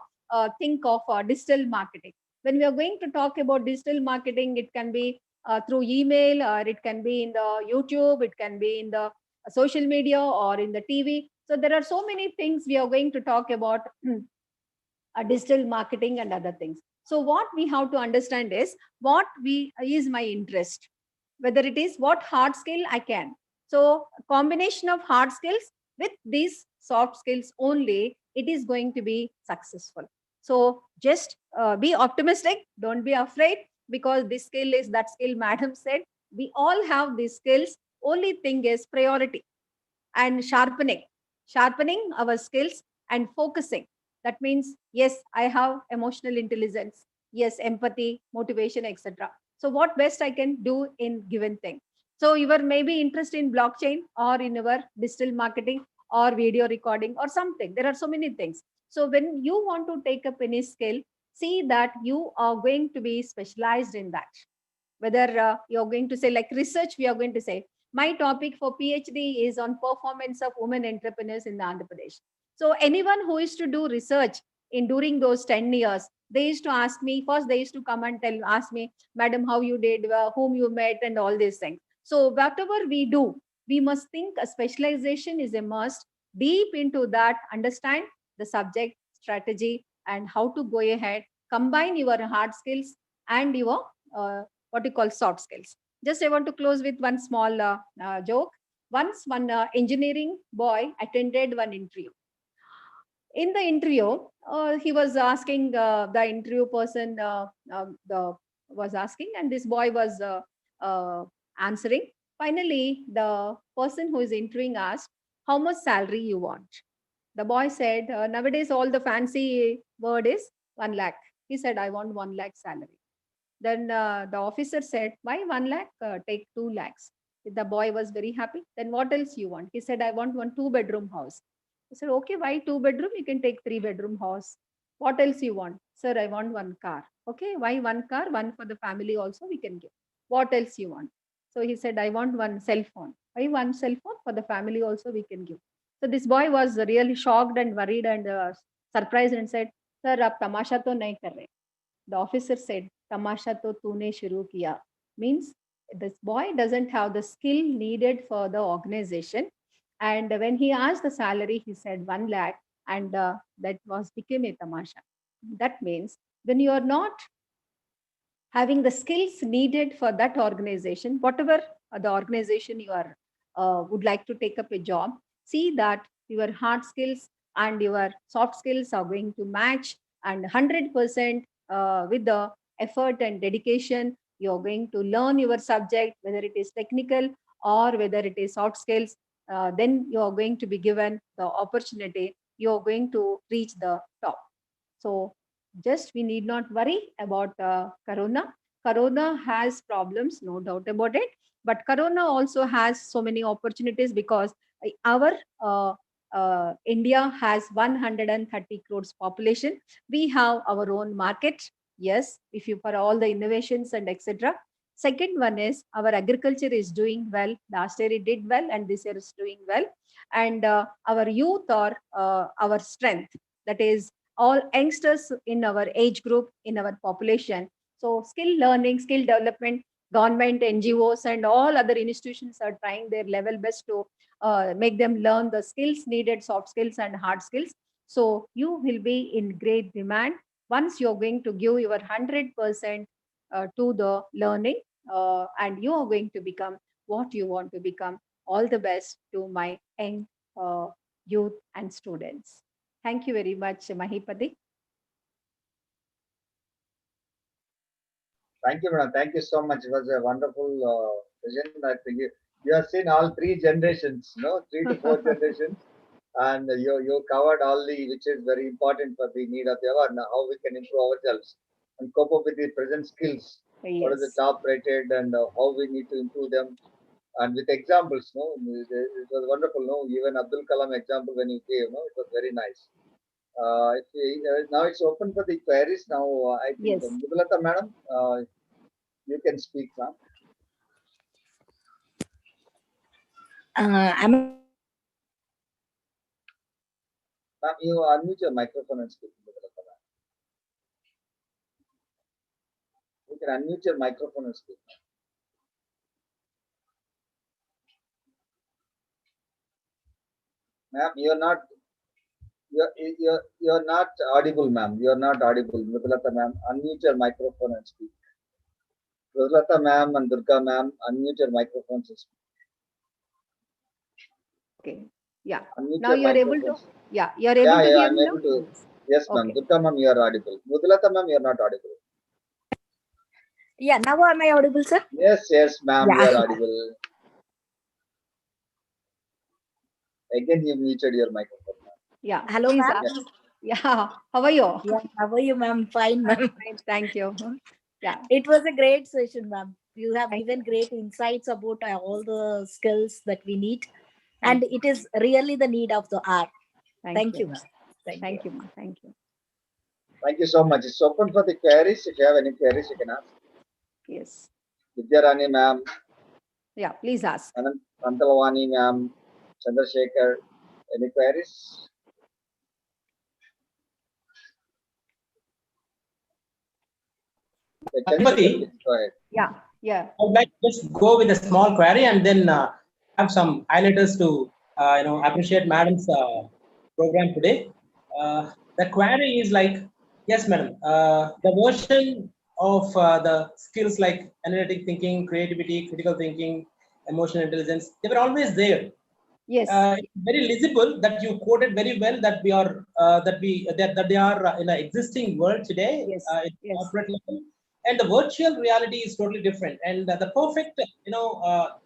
think of digital marketing? When we are going to talk about digital marketing, it can be through email, or it can be in the YouTube, it can be in the social media or in the TV. So there are so many things we are going to talk about digital marketing and other things. So what we have to understand is what we is my interest, whether it is what hard skill I can. So combination of hard skills with these soft skills only, it is going to be successful. So just be optimistic, don't be afraid, because this skill is that skill. Madam said we all have these skills. Only thing is priority and sharpening our skills and focusing. That means, yes, I have emotional intelligence, yes, empathy, motivation, etc. So what best I can do in given thing. So you are maybe interested in blockchain or in your digital marketing or video recording or something. There are so many things. So when you want to take up any skill, see that you are going to be specialized in that. Whether you're going to say like research, we are going to say my topic for PhD is on performance of women entrepreneurs in the Andhra Pradesh. So anyone who is to do research in during those 10 years, they used to ask me first. They used to come and ask me, Madam, how you did, whom you met, and all these things. So whatever we do, we must think a specialization is a must. Deep into that, understand the subject, strategy, and how to go ahead. Combine your hard skills and your what you call soft skills. Just I want to close with one small joke. Once one engineering boy attended one interview. In the interview, he was asking the interview person the was asking, and this boy was answering. Finally, the person who is interviewing asked, "How much salary you want?" The boy said, "Nowadays all the fancy word is 1 lakh." He said, "I want 1 lakh salary." Then the officer said, "Why 1 lakh? Take 2 lakhs." The boy was very happy. Then what else you want? He said, "I want one two-bedroom house." I said, "Okay, why two-bedroom? You can take three-bedroom house. What else you want?" "Sir, I want one car." "Okay, why one car? One for the family also we can give." "What else you want?" So he said, "I want one cell phone." "Why one cell phone? For the family also we can give." So this boy was really shocked and worried and surprised and said, "Sir, आप तमाशा तो नहीं कर रहे." The officer said, "Tamasha to tune shuru kiya." Means this boy doesn't have the skill needed for the organization. And when he asked the salary, he said 1 lakh, and that was became a tamasha. That means when you are not having the skills needed for that organization, whatever the organization you are would like to take up a job, see that your hard skills and your soft skills are going to match, and 100% with the effort and dedication, you're going to learn your subject, whether it is technical or whether it is soft skills. Then you're going to be given the opportunity, you're going to reach the top. So just we need not worry about corona. Corona has problems, no doubt about it. But corona also has so many opportunities because our India has 130 crores population. We have our own market. Yes, if you for all the innovations and etc. Second one is our agriculture is doing well. Last year it did well, and this year is doing well. And our youth are our strength. That is all youngsters in our age group, in our population. So skill learning, skill development, government, NGOs, and all other institutions are trying their level best to make them learn the skills needed, soft skills and hard skills. So you will be in great demand once you're going to give your 100% to the learning, and you are going to become what you want to become. All the best to my young youth and students. Thank you very much, Maheepathi. Thank you, madam. Thank you so much. It was a wonderful session. I think you have seen all three generations, no, 3 to 4 generations, and you covered all the which is very important for the need of the hour. Now, how we can improve ourselves and cope up with the present skills. What is the Yes. top rated and how we need to improve them, and with examples. No, it was wonderful. No, even Abdul Kalam example when you gave, no, it was very nice. Now it's open for the queries. Now I think Yes. Mudulata madam, you can speak now. Am I audible, sir? Ma'am, you unmute your microphone and speak. Mudulata ma'am. You can unmute your microphone and speak. Ma'am, you're not audible, ma'am. You're not audible. Mudulata ma'am, unmute your microphone and speak. Mudulata ma'am and Durga ma'am, unmute your microphones and speak. Okay. Yeah. Unmute Now your you are able to. microphones. Yeah, you are Yeah, able to yeah, hear I'm me now. able to. Yes. Yes, ma'am. Okay. Durga ma'am, you are audible. Mudulata ma'am, you're not audible. Yeah, now am I audible, sir? Yes, yes, ma'am, you Yeah. are audible. Again, you muted your microphone, ma'am. Yeah. Hello, Please ma'am. ask. Yeah. Yeah. How are you? Yeah, how are you, ma'am? Fine, ma'am. Fine, thank you. Yeah. It was a great session, ma'am. You have Thank given you. great insights about all the skills that we need, Thank and you. it is really the need of the hour. Thank Thank you. you, ma'am. Thank you. Thank you, ma'am. Thank you. Thank you so much. It's open for the queries. If you have any queries, you can ask. Yes. Vidyarani ma'am, Yeah, please ask. Antalavani ma'am, Chandrasekhar, any queries? Yeah, Chandrasekhar, Maheepathi, please go ahead. Yeah. Yeah. I would like to just go with a small query and then have some highlighters to appreciate Madam's program today. The query is like, yes, Madam, the version of the skills like analytic thinking, creativity, critical thinking, emotional intelligence, they were always there. Yes. It's very visible that you quoted very well that we are that they are in an existing world today Yes. in Yes. corporate level, and the virtual reality is totally different. And the perfect,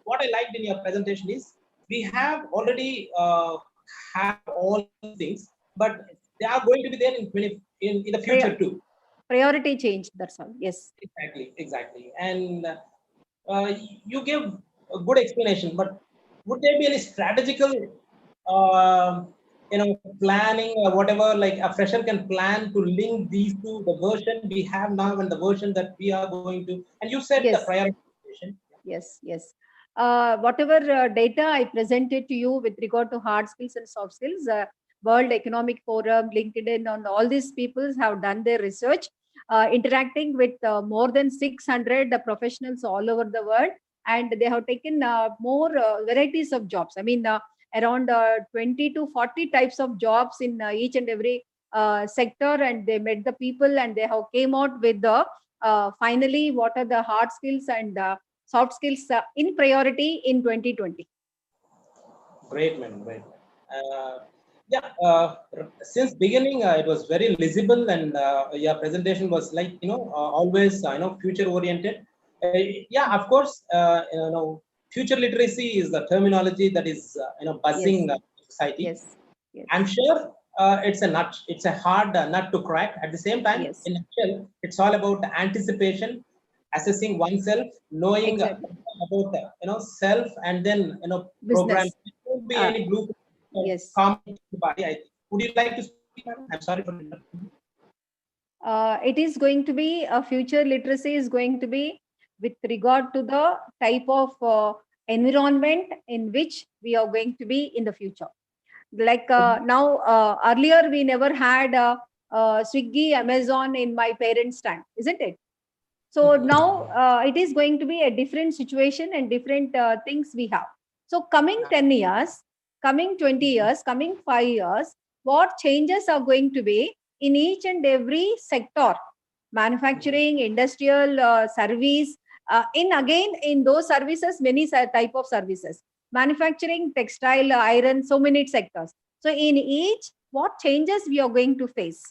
what I liked in your presentation is we have already have all these things, but they are going to be there in in the future Prior- too. priority change. That's all. Yes. Exactly. And you give a good explanation, but would there be any strategical, planning or whatever, like a fresher can plan to link these two, the version we have now and the version that we are going to, and you said the Yes. prioritization. Yes, yes. Whatever data I presented to you with regard to hard skills and soft skills, World Economic Forum, LinkedIn, and all these peoples have done their research, interacting with more than 600 professionals all over the world, and they have taken more varieties of jobs. I mean, around 20 to 40 types of jobs in each and every sector, and they met the people, and they have came out with the finally what are the hard skills and soft skills in priority in 2020. Great, man. Great. Uh, yeah. Since beginning, it was very visible, and your presentation was like always future oriented. Yeah, of course. Future literacy is the terminology that is Yes, buzzing society. yes, yes, I'm sure it's a nut. It's a hard nut to crack. At the same time, yes, in a nutshell, it's all about the anticipation, assessing oneself, knowing exactly. about self, and then program. Business. There won't be Uh, any blueprint or yes. common body. I think. Would you like to speak, madam? I'm sorry for interrupting. It is going to be a future literacy is going to be with regard to the type of environment in which we are going to be in the future. Like now, earlier we never had Swiggy, Amazon in my parents' time, isn't it? So now it is going to be a different situation and different things we have. So coming 10 years, coming 20 years, coming 5 years, what changes are going to be in each and every sector, manufacturing, industrial, service, in again in those services, many type of services, manufacturing, textile, iron, so many sectors. So in each, what changes we are going to face?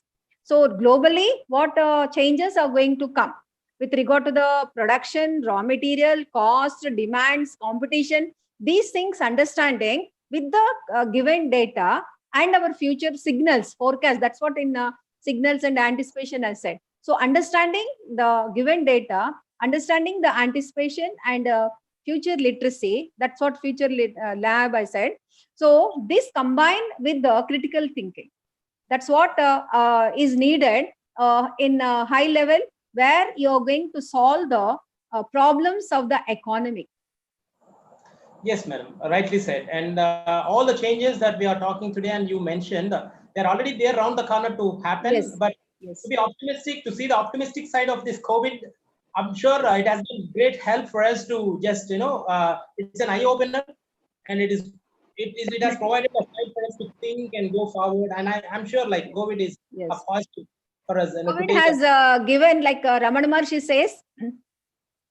So globally, what changes are going to come with regard to the production, raw material, cost, demands, competition, these things understanding with the given data and our future signals, forecast. That's what in signals and anticipation I said. So understanding the given data, understanding the anticipation and future literacy, that's what future lab I said. So this combined with the critical thinking, that's what is needed in a high level where you're going to solve the problems of the economy. Yes, madam. Rightly said. And all the changes that we are talking today, and you mentioned, they're already there around the corner to happen. Yes, But to yes, be optimistic, to see the optimistic side of this COVID, I'm sure it has been great help for us to just, it's an eye opener, and it has definitely. provided a side for us to think and go forward. And I'm sure like COVID is a Yes. positive for us, to COVID take a has given, like Ramana Maharshi says,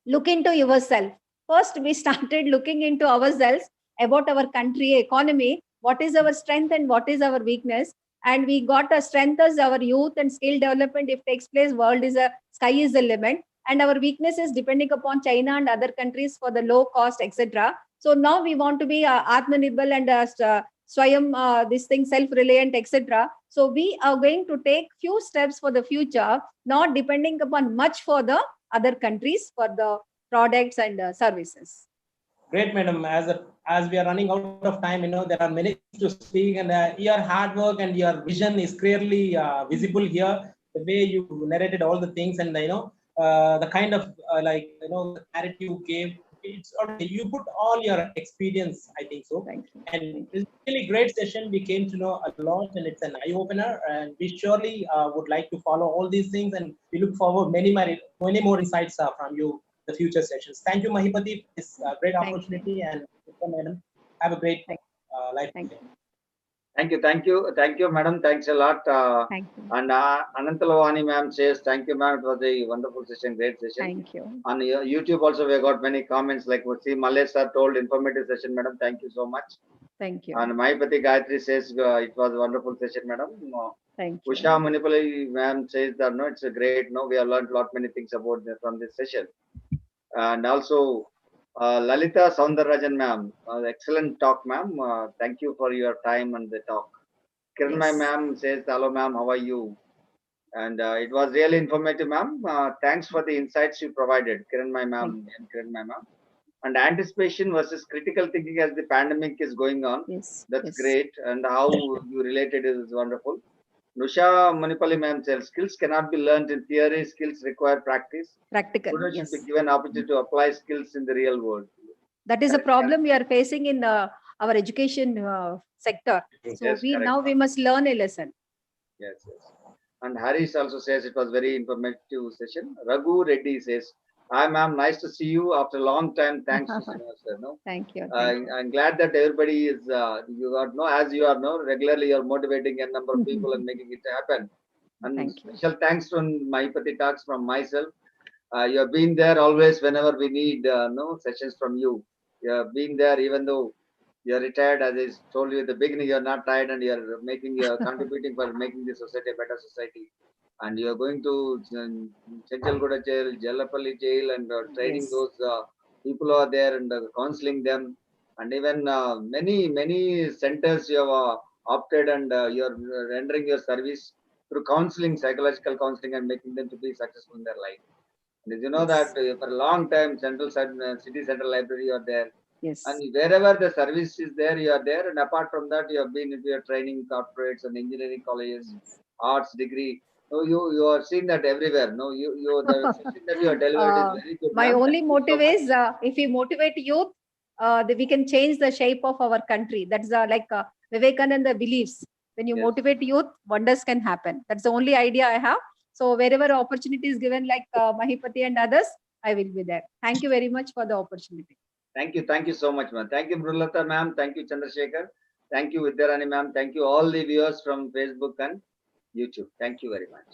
look into yourself. First, we started looking into ourselves about our country, economy, what is our strength and what is our weakness. And we got a strength as our youth and skill development. If takes place, world is a sky is the limit. And our weakness is depending upon China and other countries for the low cost, etc. So now we want to be Atmanirbhar and Swayam, this thing self-reliant, etc. So we are going to take few steps for the future, not depending upon much for the other countries for the products and services. Great, madam. As we are running out of time, there are many things to speak, and your hard work and your vision is clearly visible here. The way you narrated all the things, and the kind of the clarity you gave. It's okay. You put all your experience, I think so. Thank you. And it's really great session. We came to know a lot, and it's an eye opener. And we surely would like to follow all these things, and we look forward many more insights from you the future sessions. Thank you, Maheepathi, for this great opportunity, and madam, have a great life. Thank you. Thank you, madam. Thanks a lot. Thank you. And Anantalavani ma'am says, thank you, ma'am. It was a wonderful session, great session. Thank you. On YouTube also, we got many comments like what see Malay sir told, informative session, madam. Thank you so much. Thank you. And Maheepathi Gayatri says it was a wonderful session, madam. Thank you. Usha Munipali ma'am says that no, it's a great. No, we have learned a lot many things about this from this session. And also Lalita Soundarajan ma'am, excellent talk, ma'am. Thank you for your time and the talk. Kiranmai Yes. ma'am says, hello ma'am, how are you? And it was really informative, ma'am. Thanks for the insights you provided, Kiranmai ma'am and Kiranmai ma'am. And anticipation versus critical thinking as the pandemic is going on. Yes. That's Yes. great. And how you related is wonderful. Nusha Manipali ma'am says, skills cannot be learned in theory, skills require practice. Practical. Students Yes. should be given opportunity to apply skills in the real world. That is a problem we are facing in our education sector. So Yes, correct, now we must learn a lesson. Yes, yes. And Harish also says it was very informative session. Raghu Reddy says, hi ma'am, nice to see you after a long time. Thanks to Srinivas sir. No? Thank you. Thank you. I'm glad that everybody is, you are no, as you are no, regularly you're motivating a number of people and making it happen. And Thank you. special thanks to Maheepathi Talks from myself. You have been there always whenever we need no sessions from you. You have been there even though you're retired. As I told you at the beginning, you're not tired and you're contributing for making the society a better society. And you're going to Chenchalguda jail, Jellapalli jail, and training Yes. those people who are there and counseling them. And even many centers you have opted and you're rendering your service through counseling, psychological counseling, and making them to be successful in their life. And you know Yes. that for a long time, City Central Library, you are there. Yes. And wherever the service is there, you are there. And apart from that, you have been into your training corporates and engineering colleges, arts degree. No, you are seeing that everywhere. No, the session that you are delivered is very good. My ma'am. only Thank you so motive much. is if we motivate youth, we can change the shape of our country. That's like Vivekananda believes. When you Yes. motivate youth, wonders can happen. That's the only idea I have. So wherever opportunity is given, like Maheepathi and others, I will be there. Thank you very much for the opportunity. Thank you so much, ma'am. Thank you, Brulata ma'am. Thank you, Chandrasekhar. Thank you, Vidyarani ma'am. Thank you, all the viewers from Facebook and YouTube. Thank you very much.